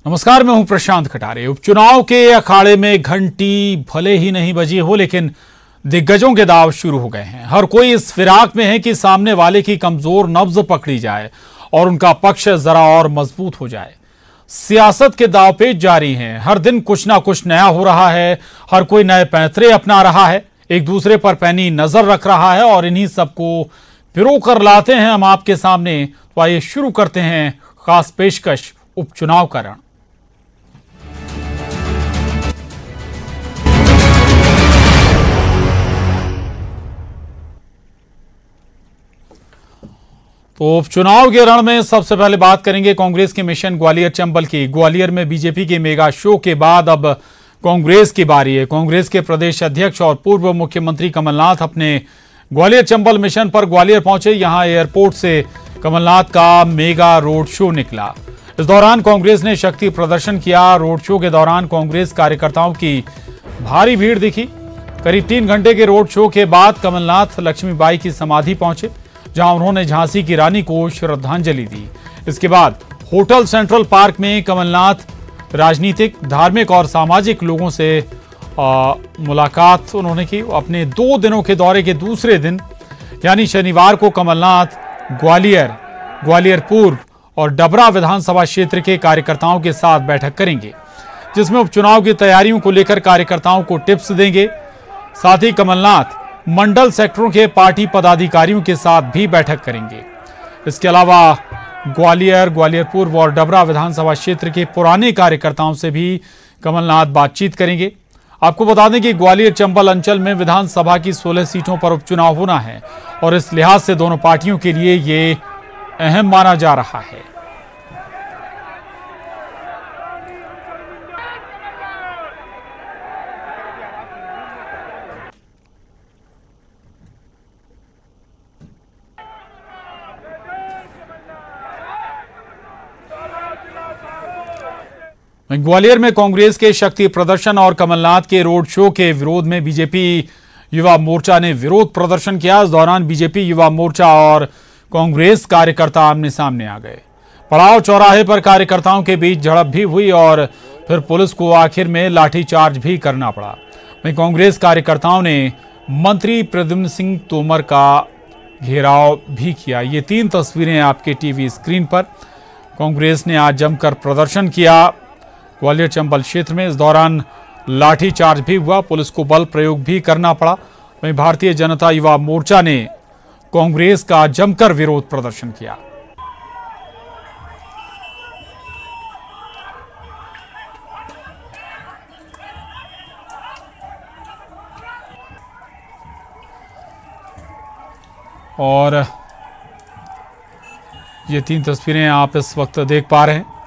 नमस्कार, मैं हूं प्रशांत खटारे। उपचुनाव के अखाड़े में घंटी भले ही नहीं बजी हो, लेकिन दिग्गजों के दांव शुरू हो गए हैं। हर कोई इस फिराक में है कि सामने वाले की कमजोर नब्ज पकड़ी जाए और उनका पक्ष जरा और मजबूत हो जाए। सियासत के दांवपेच जारी हैं। हर दिन कुछ ना कुछ नया हो रहा है। हर कोई नए पैंतरे अपना रहा है, एक दूसरे पर पैनी नजर रख रहा है और इन्हीं सबको पिरो कर लाते हैं हम आपके सामने। तो आइए शुरू करते हैं खास पेशकश उपचुनाव का रण। तो उपचुनाव के रण में सबसे पहले बात करेंगे कांग्रेस के मिशन ग्वालियर चंबल की। ग्वालियर में बीजेपी के मेगा शो के बाद अब कांग्रेस की बारी है। कांग्रेस के प्रदेश अध्यक्ष और पूर्व मुख्यमंत्री कमलनाथ अपने ग्वालियर चंबल मिशन पर ग्वालियर पहुंचे। यहां एयरपोर्ट से कमलनाथ का मेगा रोड शो निकला। इस दौरान कांग्रेस ने शक्ति प्रदर्शन किया। रोड शो के दौरान कांग्रेस कार्यकर्ताओं की भारी भीड़ दिखी। करीब 3 घंटे के रोड शो के बाद कमलनाथ लक्ष्मीबाई की समाधि पहुंचे, जहां उन्होंने झांसी की रानी को श्रद्धांजलि दी। इसके बाद होटल सेंट्रल पार्क में कमलनाथ राजनीतिक, धार्मिक और सामाजिक लोगों से मुलाकात उन्होंने की। अपने 2 दिनों के दौरे के दूसरे दिन यानी शनिवार को कमलनाथ ग्वालियर, ग्वालियर पूर्व और डबरा विधानसभा क्षेत्र के कार्यकर्ताओं के साथ बैठक करेंगे, जिसमें उपचुनाव की तैयारियों को लेकर कार्यकर्ताओं को टिप्स देंगे। साथ ही कमलनाथ मंडल सेक्टरों के पार्टी पदाधिकारियों के साथ भी बैठक करेंगे। इसके अलावा ग्वालियर, ग्वालियर पूर्व और डबरा विधानसभा क्षेत्र के पुराने कार्यकर्ताओं से भी कमलनाथ बातचीत करेंगे। आपको बता दें कि ग्वालियर चंबल अंचल में विधानसभा की 16 सीटों पर उपचुनाव होना है और इस लिहाज से दोनों पार्टियों के लिए ये अहम माना जा रहा है। ग्वालियर में कांग्रेस के शक्ति प्रदर्शन और कमलनाथ के रोड शो के विरोध में बीजेपी युवा मोर्चा ने विरोध प्रदर्शन किया। इस दौरान बीजेपी युवा मोर्चा और कांग्रेस कार्यकर्ता आमने सामने आ गए। पड़ाव चौराहे पर कार्यकर्ताओं के बीच झड़प भी हुई और फिर पुलिस को आखिर में लाठीचार्ज भी करना पड़ा। वहीं कांग्रेस कार्यकर्ताओं ने मंत्री प्रद्युम्न सिंह तोमर का घेराव भी किया। ये 3 तस्वीरें आपके टीवी स्क्रीन पर। कांग्रेस ने आज जमकर प्रदर्शन किया ग्वालियर चंबल क्षेत्र में। इस दौरान लाठीचार्ज भी हुआ, पुलिस को बल प्रयोग भी करना पड़ा। वहीं भारतीय जनता युवा मोर्चा ने कांग्रेस का जमकर विरोध प्रदर्शन किया। और ये 3 तस्वीरें आप इस वक्त देख पा रहे हैं।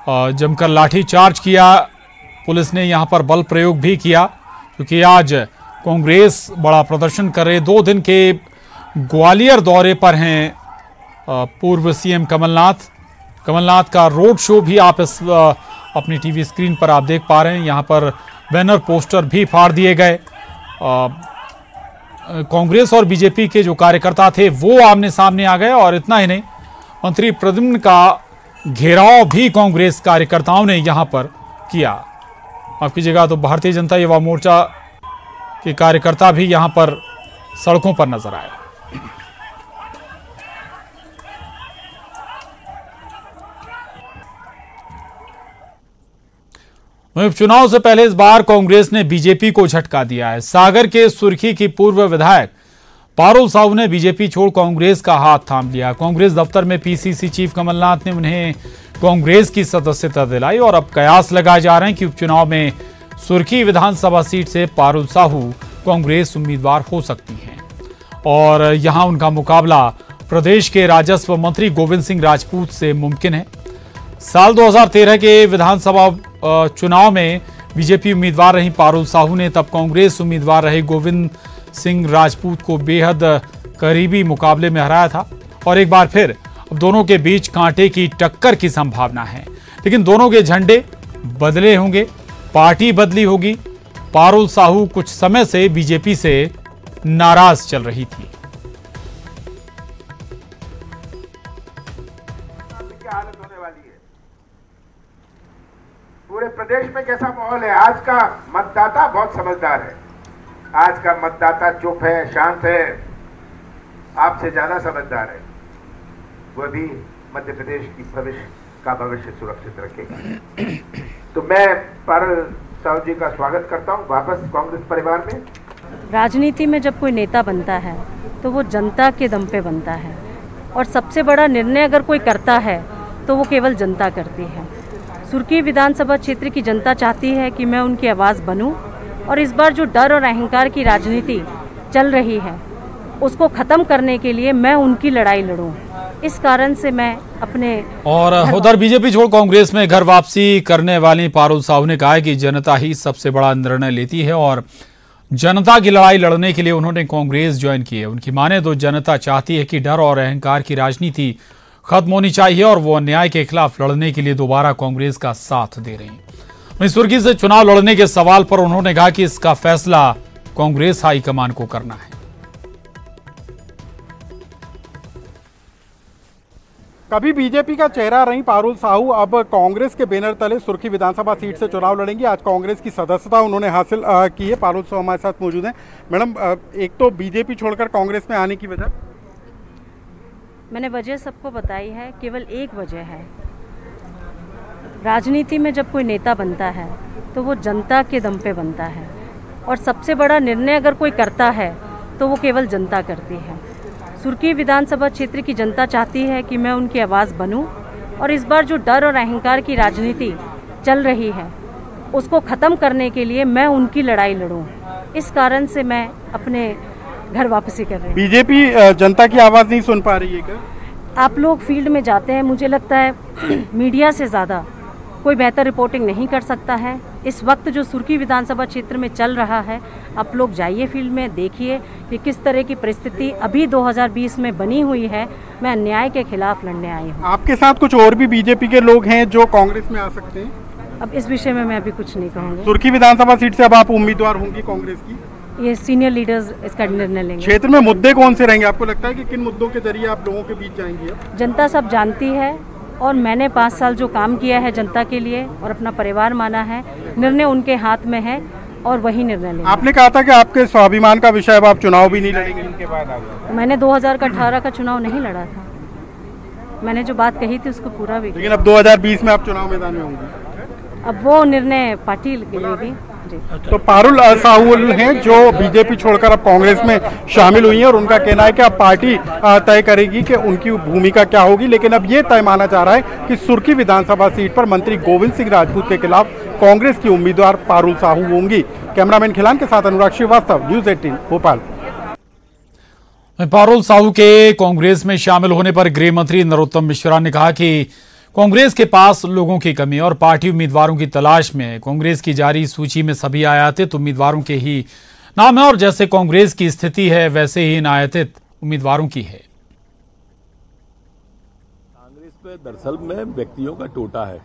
जमकर लाठीचार्ज किया, पुलिस ने यहां पर बल प्रयोग भी किया, क्योंकि आज कांग्रेस बड़ा प्रदर्शन कर रहे। 2 दिन के ग्वालियर दौरे पर हैं पूर्व सीएम कमलनाथ। कमलनाथ का रोड शो भी आप इस अपनी टीवी स्क्रीन पर आप देख पा रहे हैं। यहां पर बैनर पोस्टर भी फाड़ दिए गए। कांग्रेस और बीजेपी के जो कार्यकर्ता थे वो आमने सामने आ गए। और इतना ही नहीं, मंत्री प्रद्युम्न का घेराव भी कांग्रेस कार्यकर्ताओं ने यहां पर किया। माफ कीजिएगा, तो भारतीय जनता युवा मोर्चा के कार्यकर्ता भी यहां पर सड़कों पर नजर आए। वहीं उपचुनाव से पहले इस बार कांग्रेस ने बीजेपी को झटका दिया है। सागर के सुर्खी की पूर्व विधायक पारुल साहू ने बीजेपी छोड़ कांग्रेस का हाथ थाम लिया। कांग्रेस दफ्तर में पीसीसी चीफ कमलनाथ ने उन्हें कांग्रेस की सदस्यता दिलाई और अब कयास लगाए जा रहे हैं कि उपचुनाव में सुर्खी विधानसभा सीट से पारुल साहू कांग्रेस उम्मीदवार हो सकती हैं और यहां उनका मुकाबला प्रदेश के राजस्व मंत्री गोविंद सिंह राजपूत से मुमकिन है। साल 2013 के विधानसभा चुनाव में बीजेपी उम्मीदवार रही पारुल साहू ने तब कांग्रेस उम्मीदवार रहे गोविंद सिंह राजपूत को बेहद करीबी मुकाबले में हराया था। और एक बार फिर अब दोनों के बीच कांटे की टक्कर की संभावना है, लेकिन दोनों के झंडे बदले होंगे, पार्टी बदली होगी। पारुल साहू कुछ समय से बीजेपी से नाराज चल रही थी। क्या हालत होने वाली है? पूरे प्रदेश में कैसा माहौल है? आज का मतदाता बहुत समझदार है। आज का मतदाता चुप है, शांत है, आपसे ज्यादा समझदार है। वह भी मध्य प्रदेश की भविष्य सुरक्षित रखेगा। तो मैं पारुल साहू जी का स्वागत करता हूं वापस कांग्रेस परिवार में। राजनीति में जब कोई नेता बनता है तो वो जनता के दम पे बनता है, और सबसे बड़ा निर्णय अगर कोई करता है तो वो केवल जनता करती है। सुर्खी विधानसभा क्षेत्र की जनता चाहती है कि मैं उनकी आवाज़ बनूं, और इस बार जो डर और अहंकार की राजनीति चल रही है उसको ख़त्म करने के लिए मैं उनकी लड़ाई लड़ूं। इस कारण से मैं अपने और उधर बीजेपी छोड़ कांग्रेस में घर वापसी करने वाली पारुल साहू ने कहा है कि जनता ही सबसे बड़ा निर्णय लेती है और जनता की लड़ाई लड़ने के लिए उन्होंने कांग्रेस ज्वाइन की है। उनकी माने तो जनता चाहती है कि डर और अहंकार की राजनीति खत्म होनी चाहिए और वो अन्याय के खिलाफ लड़ने के लिए दोबारा कांग्रेस का साथ दे रही है। वहीं सुर्खी से चुनाव लड़ने के सवाल पर उन्होंने कहा कि इसका फैसला कांग्रेस हाईकमान को करना है। कभी बीजेपी का चेहरा रही पारुल साहू अब कांग्रेस के बैनर तले सुर्खी विधानसभा सीट से चुनाव लड़ेंगी। आज कांग्रेस की सदस्यता उन्होंने हासिल की है। पारुल साहू हमारे साथ मौजूद हैं। मैडम, एक तो बीजेपी छोड़कर कांग्रेस में आने की वजह? मैंने वजह सबको बताई है, केवल एक वजह है। राजनीति में जब कोई नेता बनता है तो वो जनता के दम पे बनता है, और सबसे बड़ा निर्णय अगर कोई करता है तो वो केवल जनता करती है। सुर्खी विधानसभा क्षेत्र की जनता चाहती है कि मैं उनकी आवाज़ बनूं, और इस बार जो डर और अहंकार की राजनीति चल रही है उसको ख़त्म करने के लिए मैं उनकी लड़ाई लड़ूं। इस कारण से मैं अपने घर वापसी कर रही हूँ। बीजेपी जनता की आवाज़ नहीं सुन पा रही है क्या? आप लोग फील्ड में जाते हैं, मुझे लगता है मीडिया से ज़्यादा कोई बेहतर रिपोर्टिंग नहीं कर सकता है। इस वक्त जो सुर्खी विधानसभा क्षेत्र में चल रहा है, आप लोग जाइए फील्ड में, देखिए कि किस तरह की परिस्थिति अभी 2020 में बनी हुई है। मैं अन्याय के खिलाफ लड़ने आई हूँ। आपके साथ कुछ और भी बीजेपी के लोग हैं जो कांग्रेस में आ सकते हैं? अब इस विषय में मैं अभी कुछ नहीं कहूँगी। सुर्खी विधानसभा सीट से अब आप उम्मीदवार होंगी कांग्रेस की? ये सीनियर लीडर्स इसका निर्णय लेंगे। क्षेत्र में मुद्दे कौन से रहेंगे? आपको लगता है कि किन मुद्दों के जरिए आप लोगों के बीच जाएंगी? जनता सब जानती है, और मैंने 5 साल जो काम किया है जनता के लिए और अपना परिवार माना है, निर्णय उनके हाथ में है और वही निर्णय लेंगे। आपने कहा था कि आपके स्वाभिमान का विषय, अब आप चुनाव भी नहीं लड़ेंगे इनके बाद? मैंने 2018 का चुनाव नहीं लड़ा था। मैंने जो बात कही थी उसको पूरा भी। लेकिन अब 2020 में आप चुनाव मैदान में होंगे। अब वो निर्णय पार्टी लेगी। तो पारुल साहू हैं जो बीजेपी छोड़कर अब कांग्रेस में शामिल हुई हैं, और उनका कहना है कि अब पार्टी तय करेगी कि उनकी भूमिका क्या होगी। लेकिन अब ये तय माना जा रहा है कि सुर्खी विधानसभा सीट पर मंत्री गोविंद सिंह राजपूत के खिलाफ कांग्रेस की उम्मीदवार पारुल साहू होंगी। कैमरामैन खिलान के साथ अनुराग श्रीवास्तव, न्यूज़ 18 भोपाल। पारुल साहू के कांग्रेस में शामिल होने पर गृह मंत्री नरोत्तम मिश्रा ने कहा कि कांग्रेस के पास लोगों की कमी और पार्टी उम्मीदवारों की तलाश में है। कांग्रेस की जारी सूची में सभी आयातित उम्मीदवारों के ही नाम है, और जैसे कांग्रेस की स्थिति है वैसे ही इन आयातित उम्मीदवारों की है। कांग्रेस पे दरअसल में व्यक्तियों का टोटा है।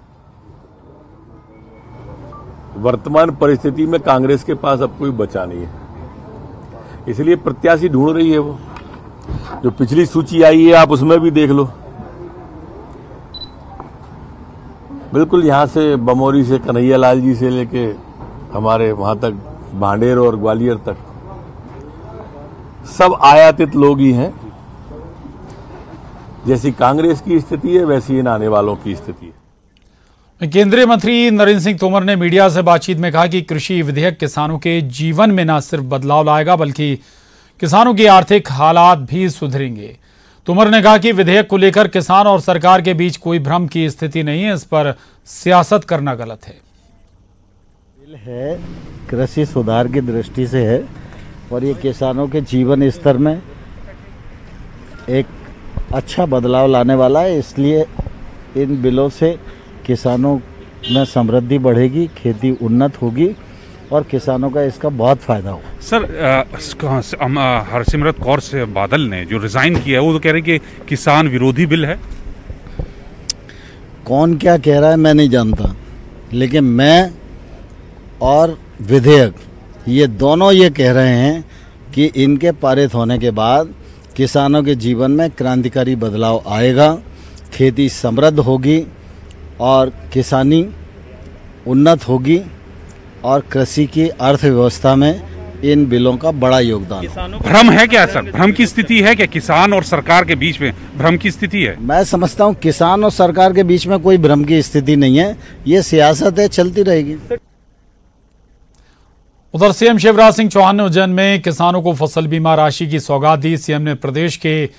वर्तमान परिस्थिति में कांग्रेस के पास अब कोई बचा नहीं है, इसलिए प्रत्याशी ढूंढ रही है। वो जो पिछली सूची आई है आप उसमें भी देख लो, बिल्कुल यहाँ से बमोरी से कन्हैया लाल जी से लेके हमारे वहां तक भांडेर और ग्वालियर तक सब आयातित लोग ही हैं। जैसी कांग्रेस की स्थिति है वैसी इन आने वालों की स्थिति है। केंद्रीय मंत्री नरेंद्र सिंह तोमर ने मीडिया से बातचीत में कहा कि कृषि विधेयक किसानों के जीवन में न सिर्फ बदलाव लाएगा बल्कि किसानों की आर्थिक हालात भी सुधरेंगे। तोमर ने कहा कि विधेयक को लेकर किसान और सरकार के बीच कोई भ्रम की स्थिति नहीं है, इस पर सियासत करना गलत है। बिल है कृषि सुधार की दृष्टि से है, और ये किसानों के जीवन स्तर में एक अच्छा बदलाव लाने वाला है। इसलिए इन बिलों से किसानों में समृद्धि बढ़ेगी, खेती उन्नत होगी और किसानों का इसका बहुत फायदा हो। सर, हरसिमरत कौर से बादल ने जो रिजाइन किया है वो तो कह रहे हैं कि किसान विरोधी बिल है। कौन क्या कह रहा है मैं नहीं जानता, लेकिन मैं और विधेयक ये दोनों ये कह रहे हैं कि इनके पारित होने के बाद किसानों के जीवन में क्रांतिकारी बदलाव आएगा, खेती समृद्ध होगी और किसानी उन्नत होगी और कृषि की अर्थव्यवस्था में इन बिलों का बड़ा योगदान। भ्रम है क्या सर? भ्रम की स्थिति है क्या? किसान और सरकार के बीच में भ्रम की स्थिति है? मैं समझता हूं किसान और सरकार के बीच में कोई भ्रम की स्थिति नहीं है, ये सियासत है, चलती रहेगी। उधर सीएम शिवराज सिंह चौहान ने उज्जैन में किसानों को फसल बीमा राशि की सौगात दी। सीएम ने प्रदेश के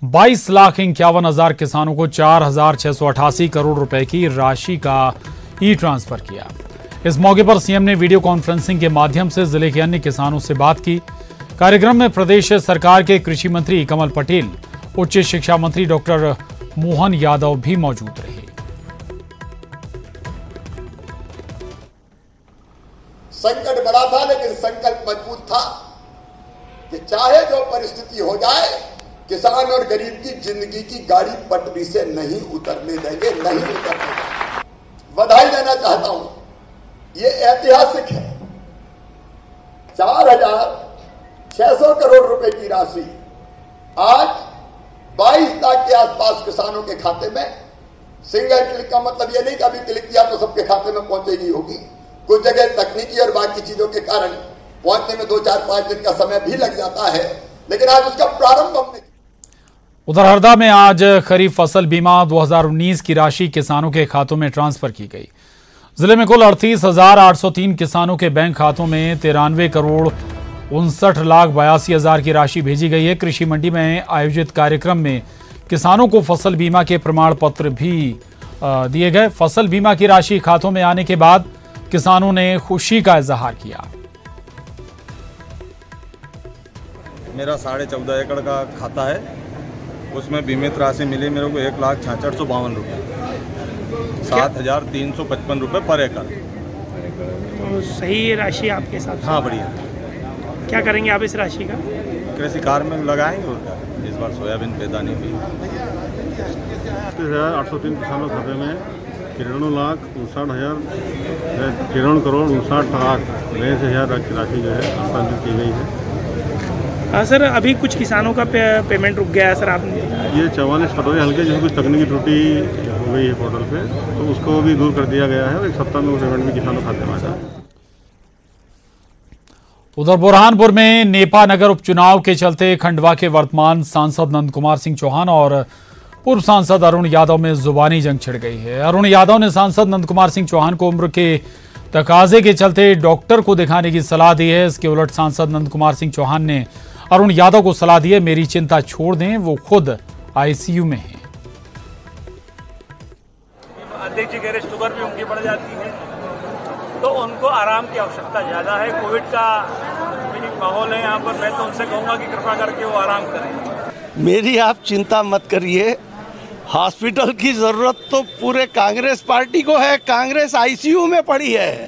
22,51,000 किसानों को 4,688 करोड़ रुपए की राशि का ई ट्रांसफर किया। इस मौके पर सीएम ने वीडियो कॉन्फ्रेंसिंग के माध्यम से जिले के अन्य किसानों से बात की। कार्यक्रम में प्रदेश सरकार के कृषि मंत्री कमल पटेल, उच्च शिक्षा मंत्री डॉक्टर मोहन यादव भी मौजूद रहे। संकट बड़ा था लेकिन संकल्प मजबूत था कि चाहे जो परिस्थिति हो जाए, किसान और गरीब की जिंदगी की गाड़ी पटरी से नहीं उतरने देंगे, नहीं उतरने देंगे। बधाई देना चाहता हूं, ये ऐतिहासिक है। 4,600 करोड़ रुपए की राशि आज 22 लाख के आसपास किसानों के खाते में। सिंगल क्लिक का मतलब ये नहीं कि अभी क्लिक किया तो सबके खाते में पहुंचेगी होगी। कुछ जगह तकनीकी और बाकी चीजों के कारण पहुंचने में 2, 4, 5 दिन का समय भी लग जाता है, लेकिन आज उसका प्रारंभ हमने। उधर हरदा में आज खरीफ फसल बीमा 2019 की राशि किसानों के खातों में ट्रांसफर की गई। जिले में कुल 38,803 किसानों के बैंक खातों में 93 करोड़ 59,82,000 की राशि भेजी गई है। कृषि मंडी में आयोजित कार्यक्रम में किसानों को फसल बीमा के प्रमाण पत्र भी दिए गए। फसल बीमा की राशि खातों में आने के बाद किसानों ने खुशी का इजहार किया। मेरा 14.5 एकड़ का खाता है, उसमें बीमित राशि मिली मेरे को 1,66,52 रुपये, 7,355 रुपये पर एकड़। तो सही राशि आपके साथ? हाँ, बढ़िया। क्या करेंगे आप इस राशि का? कृषि कार्य में लगाएंगे और क्या। इस बार सोयाबीन पैदा नहीं हुई। 803 किसानों के खाते में 93 करोड़ 59,59,62,000 की राशि जो है हस्तांतरित की गई है। हाँ सर, अभी कुछ किसानों का पेमेंट रुक गया है सर। आपने ये 44 कटोरे हल्के जिसमें कुछ तकनीकी त्रुटि हो गई है पोर्टल पे, तो उसको भी दूर कर दिया गया है और एक सप्ताह में वो पेमेंट भी किसानों खाते में आ जाए। उधर बुरहानपुर में नेपा नगर उपचुनाव के चलते खंडवा के वर्तमान सांसद नंद कुमार सिंह चौहान और पूर्व सांसद अरुण यादव में जुबानी जंग छिड़ गई है। अरुण यादव ने सांसद नंद कुमार सिंह चौहान को उम्र के तकाजे के चलते डॉक्टर को दिखाने की सलाह दी है। इसके उलट सांसद नंद कुमार सिंह चौहान ने अरुण यादव को सलाह दी है, मेरी चिंता छोड़ दें, वो खुद आईसीयू में हैं। अध्यक्ष जी कह रहे शुगर भी उनकी बढ़ जाती है, तो उनको आराम की आवश्यकता ज्यादा है। कोविड का माहौल है यहाँ पर, मैं तो उनसे कहूँगा कि कृपा करके वो आराम करें। मेरी आप चिंता मत करिए, हॉस्पिटल की जरूरत तो पूरे कांग्रेस पार्टी को है। कांग्रेस आईसीयू में पड़ी है,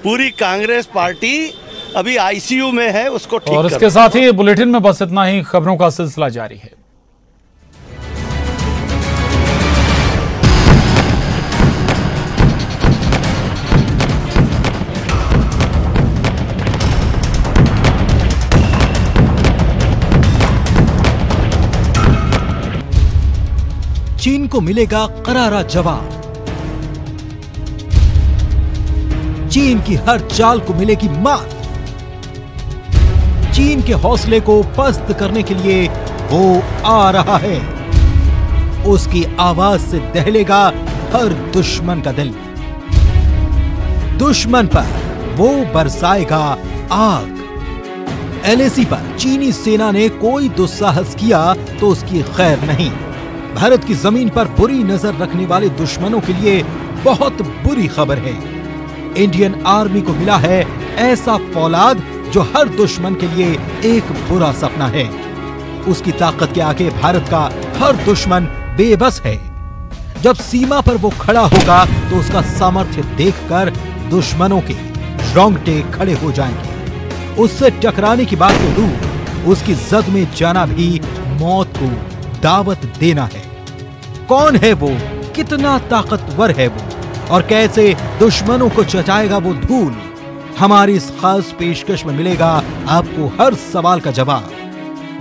पूरी कांग्रेस पार्टी अभी आईसीयू में है, उसको ठीक। और इसके साथ ही बुलेटिन में बस इतना ही। खबरों का सिलसिला जारी है। चीन को मिलेगा करारा जवाब। चीन की हर चाल को मिलेगी मात। चीन के हौसले को पस्त करने के लिए वो आ रहा है। उसकी आवाज से दहलेगा हर दुश्मन का दिल। दुश्मन पर वो बरसाएगा आग। एलएसी पर चीनी सेना ने कोई दुस्साहस किया तो उसकी खैर नहीं। भारत की जमीन पर बुरी नजर रखने वाले दुश्मनों के लिए बहुत बुरी खबर है। इंडियन आर्मी को मिला है ऐसा फौलाद जो हर दुश्मन के लिए एक बुरा सपना है। उसकी ताकत के आगे भारत का हर दुश्मन बेबस है। जब सीमा पर वो खड़ा होगा तो उसका सामर्थ्य देखकर दुश्मनों के रोंगटे खड़े हो जाएंगे। उससे टकराने की बात तो दूर, उसकी जद में जाना भी मौत को दावत देना है। कौन है वो, कितना ताकतवर है वो, और कैसे दुश्मनों को चटाएगा वो धूल। हमारी इस खास पेशकश में मिलेगा आपको हर सवाल का जवाब।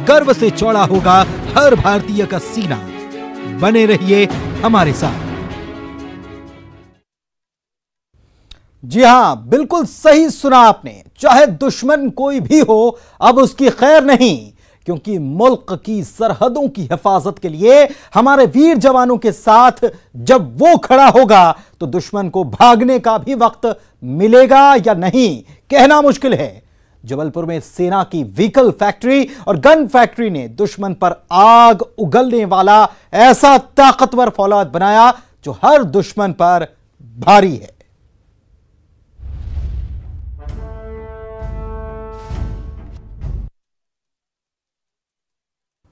गर्व से चौड़ा होगा हर भारतीय का सीना। बने रहिए हमारे साथ। जी हां, बिल्कुल सही सुना आपने। चाहे दुश्मन कोई भी हो, अब उसकी खैर नहीं, क्योंकि मुल्क की सरहदों की हिफाजत के लिए हमारे वीर जवानों के साथ जब वो खड़ा होगा तो दुश्मन को भागने का भी वक्त मिलेगा या नहीं, कहना मुश्किल है। जबलपुर में सेना की व्हीकल फैक्ट्री और गन फैक्ट्री ने दुश्मन पर आग उगलने वाला ऐसा ताकतवर फौलाद बनाया जो हर दुश्मन पर भारी है।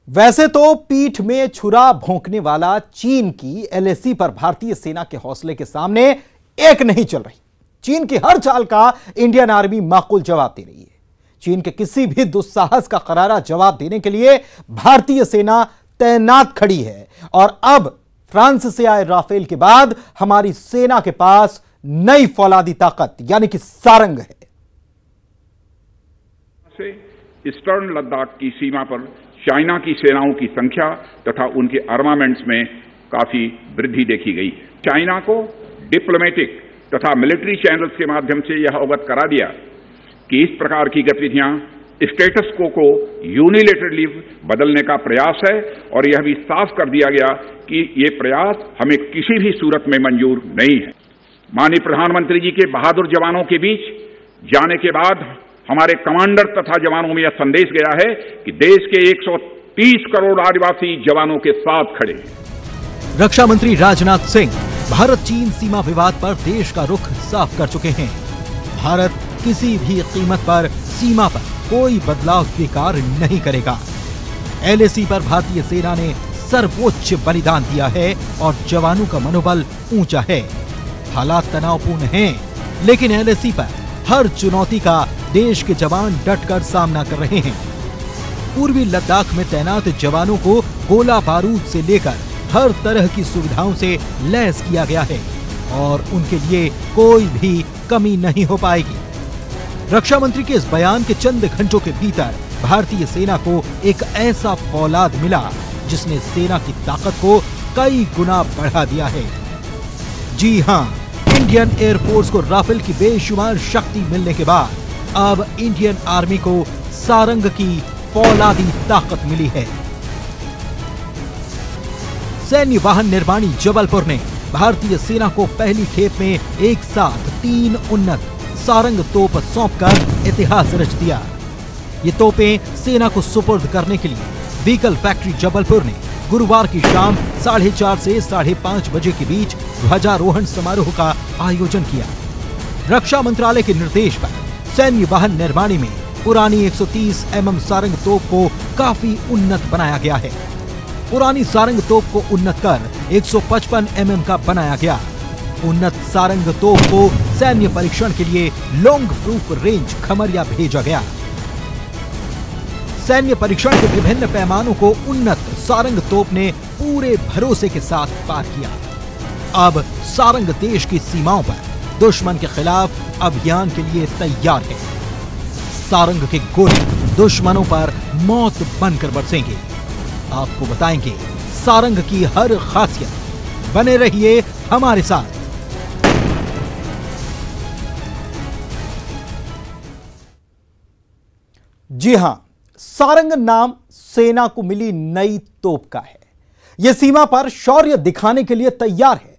वैसे तो पीठ में छुरा भोंकने वाला चीन की एलएसी पर भारतीय सेना के हौसले के सामने एक नहीं चल रही। चीन की हर चाल का इंडियन आर्मी माकूल जवाब दे रही है। चीन के किसी भी दुस्साहस का करारा जवाब देने के लिए भारतीय सेना तैनात खड़ी है। और अब फ्रांस से आए राफेल के बाद हमारी सेना के पास नई फौलादी ताकत यानी कि सारंग है। ईस्टर्न लद्दाख की सीमा पर चाइना की सेनाओं की संख्या तथा उनके आर्मामेंट्स में काफी वृद्धि देखी गई। चाइना को डिप्लोमेटिक तथा मिलिट्री चैनल्स के माध्यम से यह अवगत करा दिया कि इस प्रकार की गतिविधियां स्टेटस को यूनिलेटरली बदलने का प्रयास है, और यह भी साफ कर दिया गया कि ये प्रयास हमें किसी भी सूरत में मंजूर नहीं है। माननीय प्रधानमंत्री जी के बहादुर जवानों के बीच जाने के बाद हमारे कमांडर तथा जवानों में यह संदेश गया है कि देश के 130 करोड़ आदिवासी जवानों के साथ खड़े हैं। रक्षा मंत्री राजनाथ सिंह भारत चीन सीमा विवाद पर देश का रुख साफ कर चुके हैं। भारत किसी भी कीमत पर सीमा पर कोई बदलाव स्वीकार नहीं करेगा। एलएसी पर भारतीय सेना ने सर्वोच्च बलिदान दिया है और जवानों का मनोबल ऊंचा है। हालात तनावपूर्ण हैं, लेकिन एलएसी पर हर चुनौती का देश के जवान डटकर सामना कर रहे हैं। पूर्वी लद्दाख में तैनात जवानों को गोला बारूद से लेकर हर तरह की सुविधाओं से लैस किया गया है और उनके लिए कोई भी कमी नहीं हो पाएगी। रक्षा मंत्री के इस बयान के चंद घंटों के भीतर भारतीय सेना को एक ऐसा फौलाद मिला जिसने सेना की ताकत को कई गुना बढ़ा दिया है। जी हां, इंडियन एयरफोर्स को राफेल की बेशुमार शक्ति मिलने के बाद अब इंडियन आर्मी को सारंग की फौलादी ताकत मिली है। सैन्य वाहन निर्माणी जबलपुर ने भारतीय सेना को पहली खेप में एक साथ 3 उन्नत सारंग तोप सौंपकर इतिहास रच दिया। ये तोपें सेना को सुपुर्द करने के लिए व्हीकल फैक्ट्री जबलपुर ने गुरुवार की शाम 4:30 से 5:30 बजे के बीच ध्वजारोहण समारोह का आयोजन किया। रक्षा मंत्रालय के निर्देश पर सैन्य वाहन निर्माणी में पुरानी 130 mm सारंग तोप को काफी उन्नत बनाया गया है। पुरानी सारंग तोप को उन्नत कर 155 mm का बनाया गया। उन्नत सारंग तोप को सैन्य परीक्षण के लिए लॉन्ग प्रूफ रेंज खमरिया भेजा गया। सैन्य परीक्षण के विभिन्न पैमानों को उन्नत सारंग तोप ने पूरे भरोसे के साथ पार किया। अब सारंग देश की सीमाओं पर दुश्मन के खिलाफ अभियान के लिए तैयार है। सारंग के गोले दुश्मनों पर मौत बनकर बरसेंगे। आपको बताएंगे सारंग की हर खासियत। बने रहिए हमारे साथ। जी हां, सारंग नाम सेना को मिली नई तोप का है। यह सीमा पर शौर्य दिखाने के लिए तैयार है।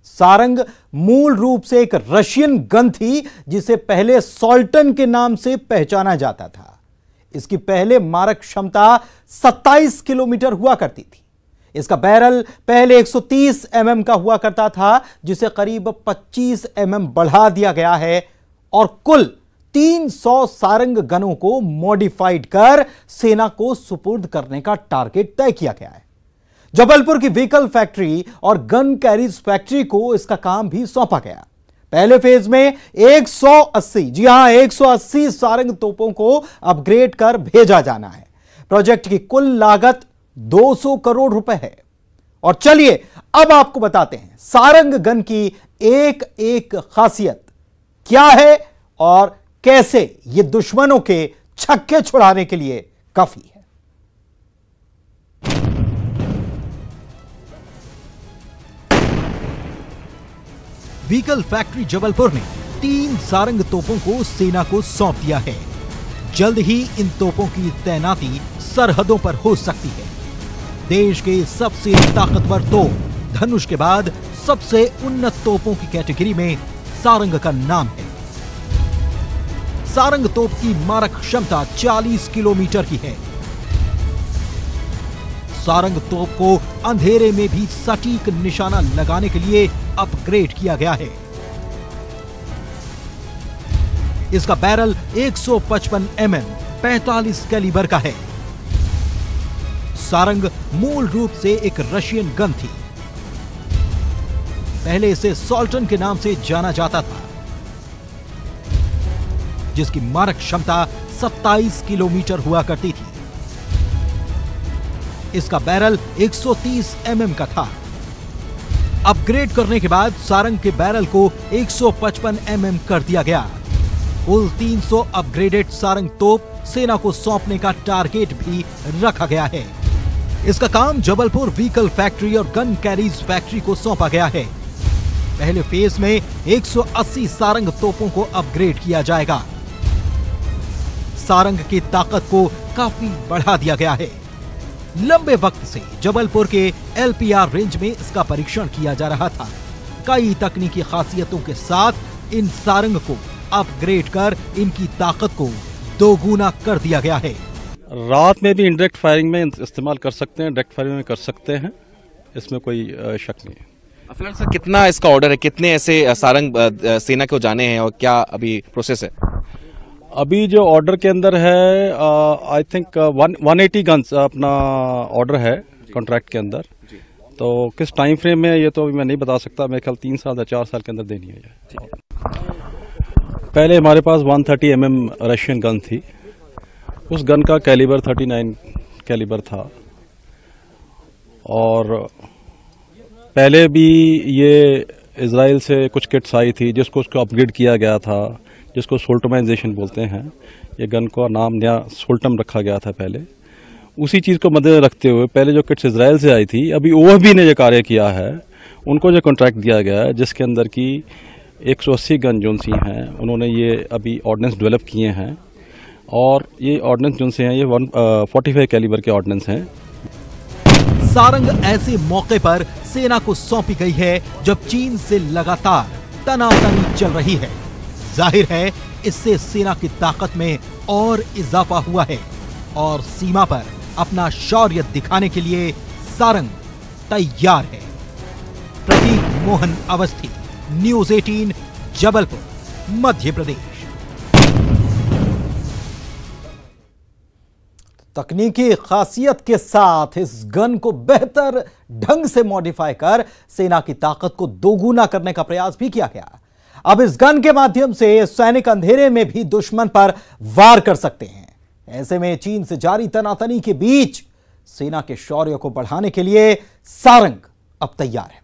सारंग मूल रूप से एक रशियन गन थी जिसे पहले सॉल्टन के नाम से पहचाना जाता था। इसकी पहले मारक क्षमता 27 किलोमीटर हुआ करती थी। इसका बैरल पहले 130 mm का हुआ करता था, जिसे करीब 25 mm बढ़ा दिया गया है और कुल 300 सारंग गनों को मॉडिफाइड कर सेना को सुपुर्द करने का टारगेट तय किया गया है। जबलपुर की व्हीकल फैक्ट्री और गन कैरिज फैक्ट्री को इसका काम भी सौंपा गया। पहले फेज में 180, जी हां 180 सारंग तोपों को अपग्रेड कर भेजा जाना है। प्रोजेक्ट की कुल लागत 200 करोड़ रुपए है। और चलिए अब आपको बताते हैं सारंग गन की एक एक खासियत क्या है और कैसे ये दुश्मनों के छक्के छुड़ाने के लिए काफी है। व्हीकल फैक्ट्री जबलपुर ने 3 सारंग तोपों को सेना को सौंप दिया है। जल्द ही इन तोपों की तैनाती सरहदों पर हो सकती है। देश के सबसे ताकतवर तोप धनुष के बाद सबसे उन्नत तोपों की कैटेगरी में सारंग का नाम है। सारंग तोप की मारक क्षमता 40 किलोमीटर की है। सारंग तोप को अंधेरे में भी सटीक निशाना लगाने के लिए अपग्रेड किया गया है। इसका बैरल 155 mm 45 कैलिबर का है। सारंग मूल रूप से एक रशियन गन थी। पहले इसे सॉल्टन के नाम से जाना जाता था, जिसकी मारक क्षमता 27 किलोमीटर हुआ करती थी। इसका बैरल 130 mm का था। अपग्रेड करने के बाद सारंग के बैरल को 155 mm कर दिया गया। कुल 300 अपग्रेडेड सारंग तोप सेना को सौंपने का टारगेट भी रखा गया है। इसका काम जबलपुर व्हीकल फैक्ट्री और गन कैरीज फैक्ट्री को सौंपा गया है। पहले फेज में 180 सारंग तोपों को अपग्रेड किया जाएगा। सारंग की ताकत को काफी बढ़ा दिया गया है। लंबे वक्त से जबलपुर के LPR रेंज में इसका परीक्षण किया जा रहा था। कई तकनीकी खासियतों के साथ इन सारंग को अपग्रेड कर इनकी ताकत को दोगुना कर दिया गया है। रात में भी इंडायरेक्ट फायरिंग में इस्तेमाल कर सकते हैं, डायरेक्ट फायरिंग में कर सकते हैं, इसमें कोई शक नहीं है। फिलहाल सर कितना इसका ऑर्डर है, कितने ऐसे सारंग सेना को जाने हैं और क्या अभी प्रोसेस है? अभी जो ऑर्डर के अंदर है आई थिंक 180 गन्स अपना ऑर्डर है कॉन्ट्रैक्ट के अंदर। तो किस टाइम फ्रेम में ये तो अभी मैं नहीं बता सकता। मेरे ख्याल 3 साल या 4 साल के अंदर देनी है ये। पहले हमारे पास 130 mm रशियन गन थी। उस गन का कैलिबर 39 कैलिबर था और पहले भी ये इजराइल से कुछ किट्स आई थी जिसको उसको अपग्रेड किया गया था, जिसको सोल्टमाइजेशन बोलते हैं। ये गन का नाम नया सोल्टम रखा गया था पहले। उसी चीज़ को मद्देनजर रखते हुए पहले जो किट्स इजराइल से आई थी, अभी OFB ने जो कार्य किया है, उनको जो कॉन्ट्रैक्ट दिया गया है जिसके अंदर की 180 गन जोन सी हैं, उन्होंने ये अभी ऑर्डिनेंस डेवलप किए हैं और ये ऑर्डिनेंस जोन से हैं, ये 145 कैलिबर के ऑर्डिनेंस हैं। सारंग ऐसे मौके पर सेना को सौंपी गई है जब चीन से लगातार तनातनी चल रही है। जाहिर है इससे सेना की ताकत में और इजाफा हुआ है और सीमा पर अपना शौर्य दिखाने के लिए सारंग तैयार है। प्रतीक मोहन अवस्थी, न्यूज़ 18, जबलपुर, मध्य प्रदेश। तकनीकी खासियत के साथ इस गन को बेहतर ढंग से मॉडिफाई कर सेना की ताकत को दोगुना करने का प्रयास भी किया गया। अब इस गन के माध्यम से सैनिक अंधेरे में भी दुश्मन पर वार कर सकते हैं। ऐसे में चीन से जारी तनातनी के बीच सेना के शौर्य को बढ़ाने के लिए सारंग अब तैयार है।